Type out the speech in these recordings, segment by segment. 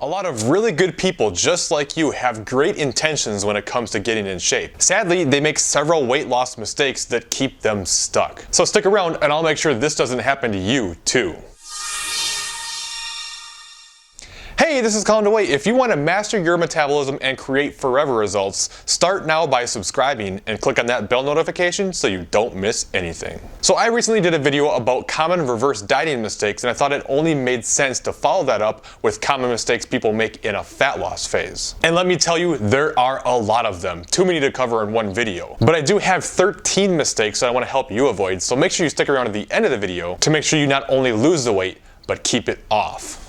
A lot of really good people just like you have great intentions when it comes to getting in shape. Sadly, they make several weight loss mistakes that keep them stuck. So stick around and I'll make sure this doesn't happen to you too. Hey, this is Colin DeWay. If you want to master your metabolism and create forever results, start now by subscribing and click on that bell notification so you don't miss anything. So I recently did a video about common reverse dieting mistakes, and I thought it only made sense to follow that up with common mistakes people make in a fat loss phase. And let me tell you, there are a lot of them, too many to cover in one video. But I do have 13 mistakes that I want to help you avoid, so make sure you stick around to the end of the video to make sure you not only lose the weight, but keep it off.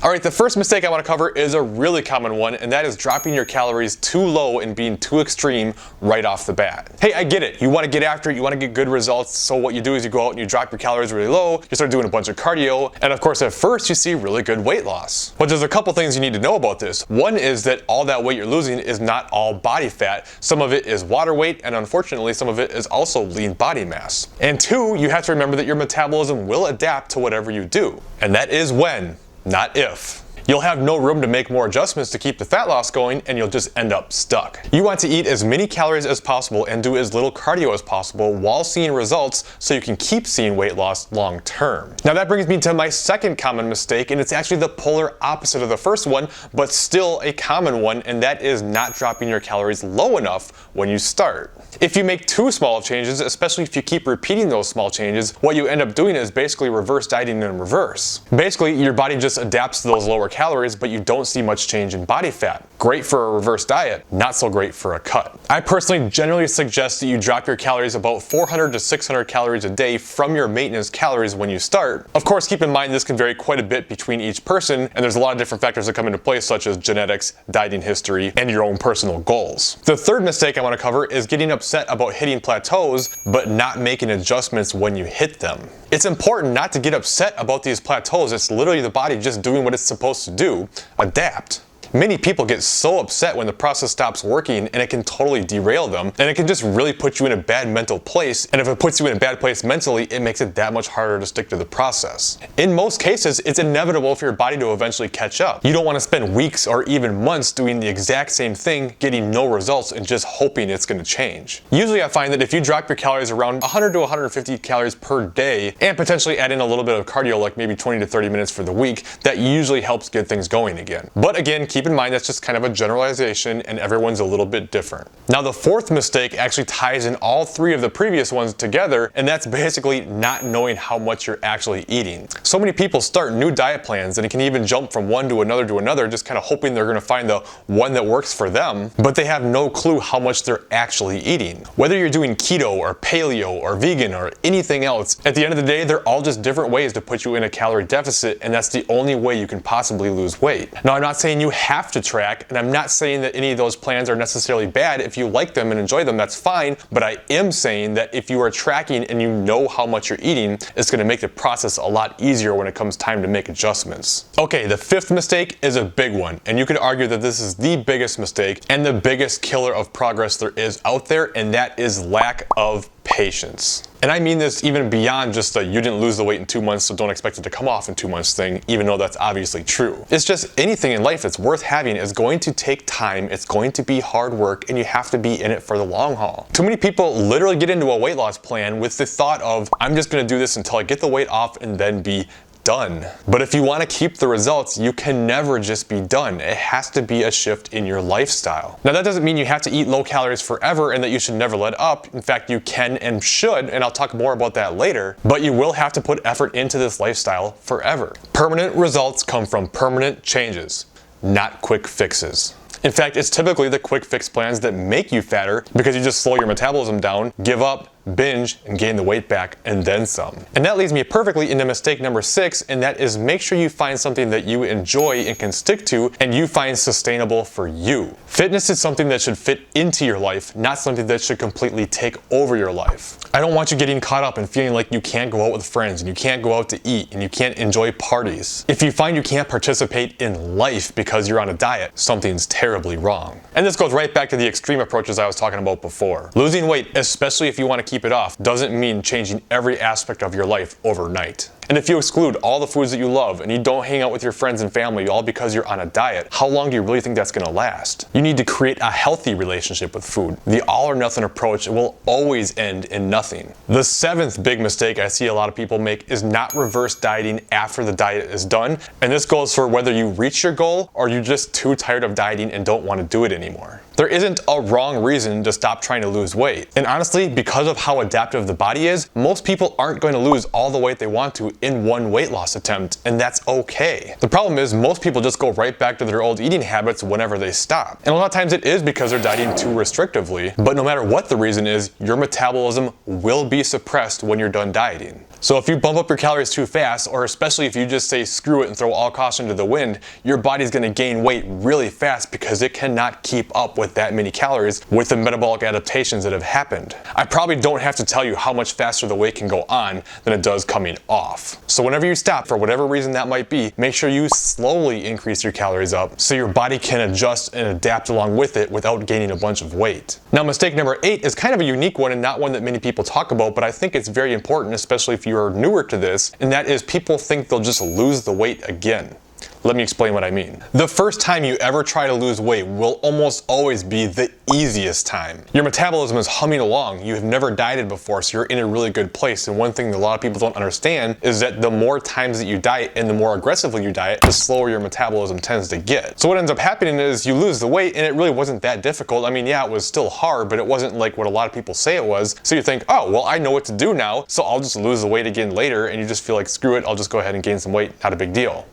Alright, the first mistake I want to cover is a really common one, and that is dropping your calories too low and being too extreme right off the bat. Hey, I get it. You want to get after it, you want to get good results, so what you do is you go out and you drop your calories really low, you start doing a bunch of cardio, and of course at first you see really good weight loss. But there's a couple things you need to know about this. One is that all that weight you're losing is not all body fat. Some of it is water weight, and unfortunately some of it is also lean body mass. And two, you have to remember that your metabolism will adapt to whatever you do. And that is when, not if. You'll have no room to make more adjustments to keep the fat loss going, and you'll just end up stuck. You want to eat as many calories as possible and do as little cardio as possible while seeing results so you can keep seeing weight loss long term. Now that brings me to my second common mistake, and it's actually the polar opposite of the first one, but still a common one, and that is not dropping your calories low enough when you start. If you make too small of changes, especially if you keep repeating those small changes, what you end up doing is basically reverse dieting in reverse. Basically, your body just adapts to those lower calories, but you don't see much change in body fat. Great for a reverse diet, not so great for a cut. I personally generally suggest that you drop your calories about 400 to 600 calories a day from your maintenance calories when you start. Of course, keep in mind this can vary quite a bit between each person, and there's a lot of different factors that come into play, such as genetics, dieting history, and your own personal goals. The third mistake I want to cover is getting upset about hitting plateaus, but not making adjustments when you hit them. It's important not to get upset about these plateaus. It's literally the body just doing what it's supposed to do, adapt. Many people get so upset when the process stops working, and it can totally derail them, and it can just really put you in a bad mental place, and if it puts you in a bad place mentally, it makes it that much harder to stick to the process. In most cases, it's inevitable for your body to eventually catch up. You don't want to spend weeks or even months doing the exact same thing, getting no results, and just hoping it's going to change. Usually I find that if you drop your calories around 100 to 150 calories per day, and potentially add in a little bit of cardio, like maybe 20 to 30 minutes for the week, that usually helps get things going again. But again, keep in mind that's just kind of a generalization, and everyone's a little bit different. Now the fourth mistake actually ties in all three of the previous ones together, and that's basically not knowing how much you're actually eating. So many people start new diet plans, and it can even jump from one to another, just kind of hoping they're going to find the one that works for them, but they have no clue how much they're actually eating. Whether you're doing keto or paleo or vegan or anything else, at the end of the day, they're all just different ways to put you in a calorie deficit, and that's the only way you can possibly lose weight. Now I'm not saying you have to track, and I'm not saying that any of those plans are necessarily bad. If you like them and enjoy them, that's fine, but I am saying that if you are tracking and you know how much you're eating, it's going to make the process a lot easier when it comes time to make adjustments. Okay, the fifth mistake is a big one, and you could argue that this is the biggest mistake and the biggest killer of progress there is out there, and that is lack of patience. And I mean this even beyond just the you didn't lose the weight in 2 months, so don't expect it to come off in 2 months thing, even though that's obviously true. It's just anything in life that's worth having is going to take time, it's going to be hard work, and you have to be in it for the long haul. Too many people literally get into a weight loss plan with the thought of, I'm just gonna do this until I get the weight off and then be done. But if you want to keep the results, you can never just be done. It has to be a shift in your lifestyle. Now that doesn't mean you have to eat low calories forever and that you should never let up. In fact, you can and should, and I'll talk more about that later, but you will have to put effort into this lifestyle forever. Permanent results come from permanent changes, not quick fixes. In fact, it's typically the quick fix plans that make you fatter because you just slow your metabolism down, give up, binge, and gain the weight back, and then some. And that leads me perfectly into mistake number 6, and that is make sure you find something that you enjoy and can stick to, and you find sustainable for you. Fitness is something that should fit into your life, not something that should completely take over your life. I don't want you getting caught up and feeling like you can't go out with friends, and you can't go out to eat, and you can't enjoy parties. If you find you can't participate in life because you're on a diet, something's terribly wrong. And this goes right back to the extreme approaches I was talking about before. Losing weight, especially if you want to keep it off, doesn't mean changing every aspect of your life overnight. And if you exclude all the foods that you love and you don't hang out with your friends and family all because you're on a diet, how long do you really think that's going to last? You need to create a healthy relationship with food. The all or nothing approach will always end in nothing. The seventh big mistake I see a lot of people make is not reverse dieting after the diet is done. And this goes for whether you reach your goal or you're just too tired of dieting and don't want to do it anymore. There isn't a wrong reason to stop trying to lose weight. And honestly, because of how adaptive the body is, most people aren't going to lose all the weight they want to in one weight loss attempt, and that's okay. The problem is most people just go right back to their old eating habits whenever they stop. And a lot of times it is because they're dieting too restrictively, but no matter what the reason is, your metabolism will be suppressed when you're done dieting. So if you bump up your calories too fast, or especially if you just say screw it and throw all caution to the wind, your body's going to gain weight really fast because it cannot keep up with that many calories with the metabolic adaptations that have happened. I probably don't have to tell you how much faster the weight can go on than it does coming off. So whenever you stop, for whatever reason that might be, make sure you slowly increase your calories up so your body can adjust and adapt along with it without gaining a bunch of weight. Now, mistake number 8 is kind of a unique one and not one that many people talk about, but I think it's very important, especially if you're newer to this, and that is people think they'll just lose the weight again. Let me explain what I mean. The first time you ever try to lose weight will almost always be the easiest time. Your metabolism is humming along. You have never dieted before, so you're in a really good place. And one thing that a lot of people don't understand is that the more times that you diet and the more aggressively you diet, the slower your metabolism tends to get. So what ends up happening is you lose the weight and it really wasn't that difficult. I mean, yeah, it was still hard, but it wasn't like what a lot of people say it was. So you think, oh, well, I know what to do now, so I'll just lose the weight again later. And you just feel like, screw it, I'll just go ahead and gain some weight, not a big deal.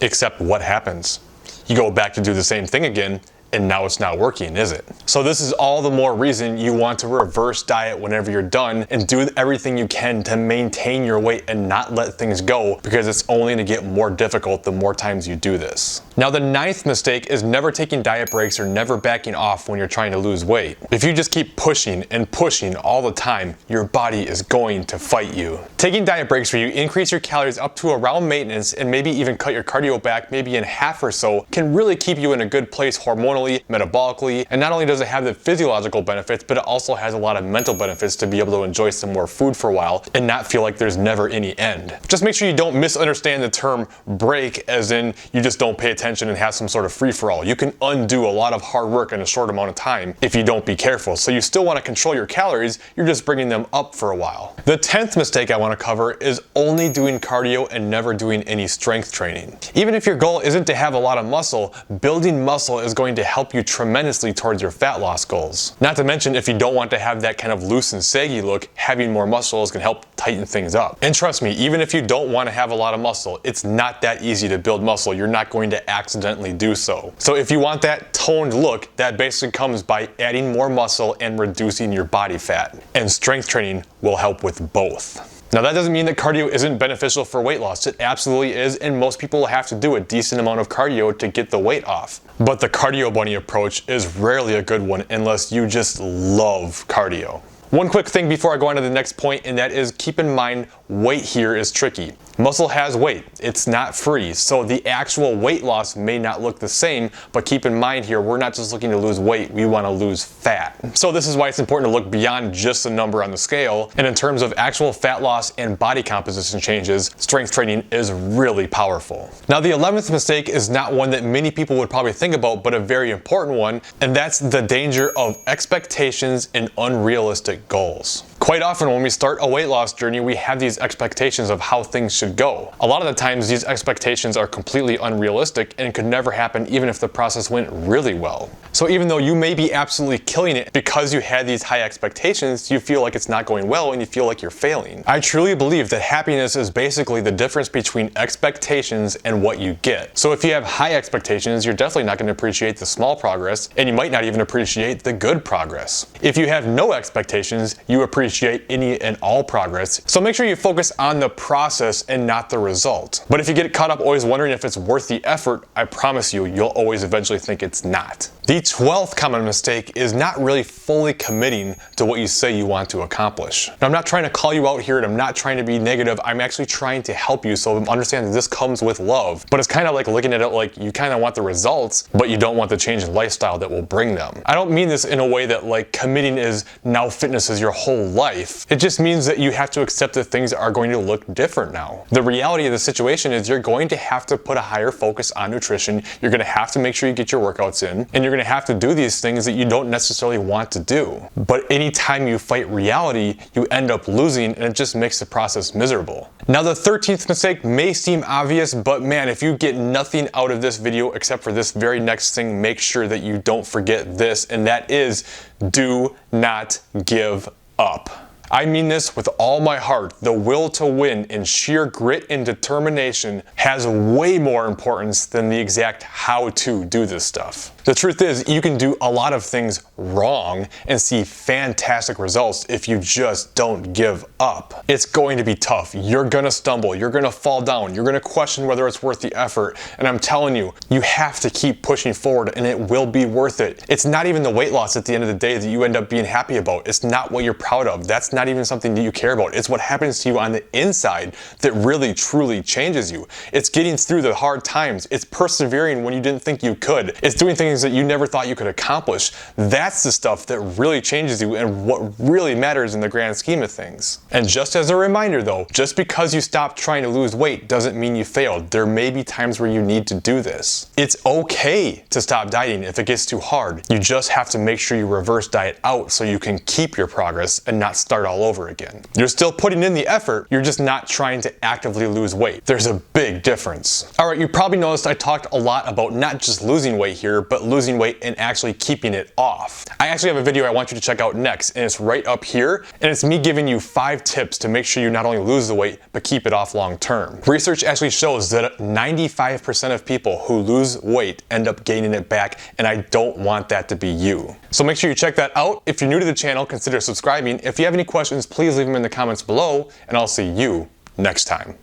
Except what happens? You go back to do the same thing again, and now it's not working, is it? So this is all the more reason you want to reverse diet whenever you're done and do everything you can to maintain your weight and not let things go, because it's only going to get more difficult the more times you do this. Now, the 9th mistake is never taking diet breaks or never backing off when you're trying to lose weight. If you just keep pushing and pushing all the time, your body is going to fight you. Taking diet breaks where you increase your calories up to around maintenance and maybe even cut your cardio back maybe in half or so can really keep you in a good place hormonally, metabolically, and not only does it have the physiological benefits, but it also has a lot of mental benefits to be able to enjoy some more food for a while and not feel like there's never any end. Just make sure you don't misunderstand the term break as in you just don't pay attention and have some sort of free-for-all. You can undo a lot of hard work in a short amount of time if you don't be careful. So you still want to control your calories, you're just bringing them up for a while. The 10th mistake I want to cover is only doing cardio and never doing any strength training. Even if your goal isn't to have a lot of muscle, building muscle is going to help you tremendously towards your fat loss goals. Not to mention, if you don't want to have that kind of loose and saggy look, having more muscle is going to help tighten things up. And trust me, even if you don't want to have a lot of muscle, it's not that easy to build muscle. You're not going to accidentally do so. So if you want that toned look, that basically comes by adding more muscle and reducing your body fat. And strength training will help with both. Now, that doesn't mean that cardio isn't beneficial for weight loss. It absolutely is, and most people will have to do a decent amount of cardio to get the weight off. But the cardio bunny approach is rarely a good one unless you just love cardio. One quick thing before I go on to the next point, and that is keep in mind weight here is tricky. Muscle has weight, it's not free, so the actual weight loss may not look the same, but keep in mind here, we're not just looking to lose weight, we want to lose fat. So this is why it's important to look beyond just the number on the scale, and in terms of actual fat loss and body composition changes, strength training is really powerful. Now, the 11th mistake is not one that many people would probably think about, but a very important one, and that's the danger of expectations and unrealistic goals. Quite often when we start a weight loss journey, we have these expectations of how things should go. A lot of the times these expectations are completely unrealistic and could never happen even if the process went really well. So even though you may be absolutely killing it, because you had these high expectations, you feel like it's not going well and you feel like you're failing. I truly believe that happiness is basically the difference between expectations and what you get. So if you have high expectations, you're definitely not going to appreciate the small progress, and you might not even appreciate the good progress. If you have no expectations, you appreciate any and all progress. So make sure you focus on the process and not the result. But if you get caught up always wondering if it's worth the effort, I promise you, you'll always eventually think it's not. The 12th common mistake is not really fully committing to what you say you want to accomplish. Now, I'm not trying to call you out here and I'm not trying to be negative. I'm actually trying to help you, so understand that this comes with love. But it's kind of like looking at it like you kind of want the results, but you don't want the change in lifestyle that will bring them. I don't mean this in a way that like committing is now fitness is your whole life. life. It just means that you have to accept that things are going to look different now. The reality of the situation is you're going to have to put a higher focus on nutrition. You're going to have to make sure you get your workouts in, and you're going to have to do these things that you don't necessarily want to do. But anytime you fight reality, you end up losing, and it just makes the process miserable. Now, the 13th mistake may seem obvious, but man, if you get nothing out of this video except for this very next thing, make sure that you don't forget this, and that is, do not give up. I mean this with all my heart. The will to win and sheer grit and determination has way more importance than the exact how to do this stuff. The truth is, you can do a lot of things wrong and see fantastic results if you just don't give up. It's going to be tough. You're gonna stumble, you're gonna fall down, you're gonna question whether it's worth the effort, and I'm telling you, you have to keep pushing forward and it will be worth it. It's not even the weight loss at the end of the day that you end up being happy about. It's not what you're proud of. That's not even something that you care about. It's what happens to you on the inside that really truly changes you. It's getting through the hard times. It's persevering when you didn't think you could. It's doing things that you never thought you could accomplish. That's the stuff that really changes you and what really matters in the grand scheme of things. And just as a reminder though, just because you stopped trying to lose weight doesn't mean you failed. There may be times where you need to do this. It's okay to stop dieting if it gets too hard. You just have to make sure you reverse diet out so you can keep your progress and not start all over again. You're still putting in the effort, you're just not trying to actively lose weight. There's a big difference. Alright, you probably noticed I talked a lot about not just losing weight here, but losing weight and actually keeping it off. I actually have a video I want you to check out next, and it's right up here, and it's me giving you 5 tips to make sure you not only lose the weight, but keep it off long term. Research actually shows that 95% of people who lose weight end up gaining it back, and I don't want that to be you. So make sure you check that out. If you're new to the channel, consider subscribing. If you have any questions, please leave them in the comments below, and I'll see you next time.